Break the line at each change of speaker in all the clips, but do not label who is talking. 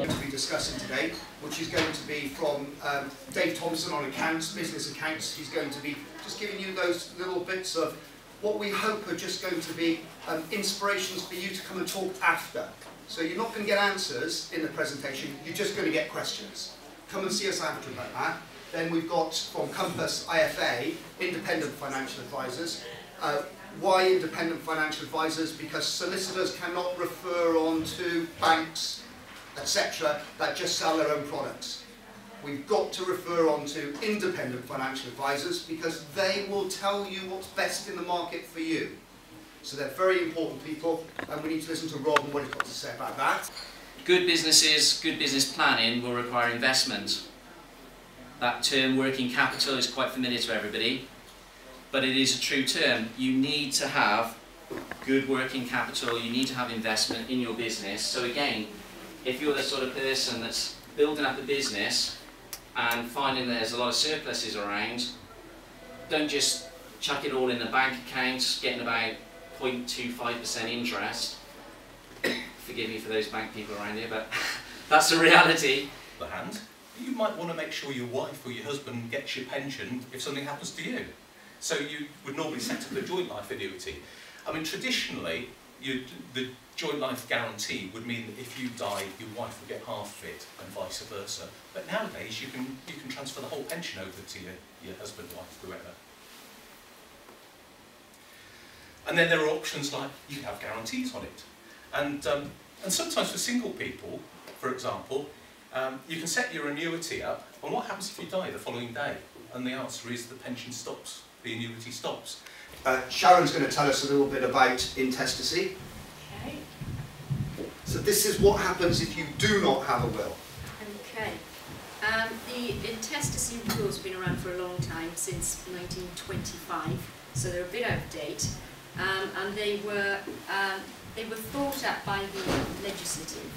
to be discussing today, which is going to be from Dave Thompson on accounts, business accounts. He's going to be just giving you those little bits of what we hope are just going to be inspirations for you to come and talk after. So you're not going to get answers in the presentation, you're just going to get questions. Come and see us after about that. Then we've got from Compass IFA, independent financial advisors. Why independent financial advisors? Because solicitors cannot refer on to banks, etc., that just sell their own products. We've got to refer on to independent financial advisors because they will tell you what's best in the market for you. So they're very important people, and we need to listen to Rob and what he's got to say about that.
Good businesses, good business planning will require investment. That term working capital is quite familiar to everybody, but it is a true term. You need to have good working capital, you need to have investment in your business. So again, if you're the sort of person that's building up a business and finding there's a lot of surpluses around, don't just chuck it all in the bank account, getting about 0.25% interest. Forgive me for those bank people around here, but that's the reality.
On the other hand, you might want to make sure your wife or your husband gets your pension if something happens to you. So you would normally set up a joint life annuity. I mean, traditionally, the joint life guarantee would mean that if you die, your wife will get half of it, and vice versa. But nowadays, you can transfer the whole pension over to your husband, wife, whoever. And then there are options like you can have guarantees on it. And sometimes for single people, for example, you can set your annuity up, and what happens if you die the following day? And the answer is the pension stops, the annuity stops.
Sharon's going to tell us a little bit about intestacy.
Okay.
So this is what happens if you do not have a will.
Okay. The intestacy rules have been around for a long time, since 1925, so they're a bit out of date. And they were thought at by the legislative.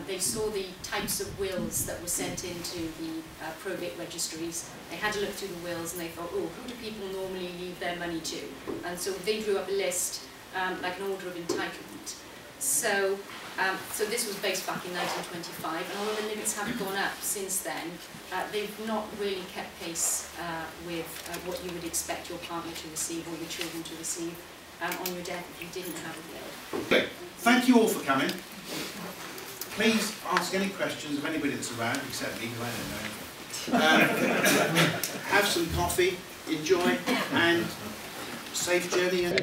They saw the types of wills that were sent into the probate registries. They had to look through the wills and they thought, oh, who do people normally leave their money to? And so they drew up a list, like an order of entitlement. So this was based back in 1925, and although the limits have gone up since then, they've not really kept pace with what you would expect your partner to receive or your children to receive on your death if you didn't have a will.
Okay, thank you all for coming. Please ask any questions of anybody that's around, except me, because I don't know anything. Have some coffee, enjoy, and safe journey. And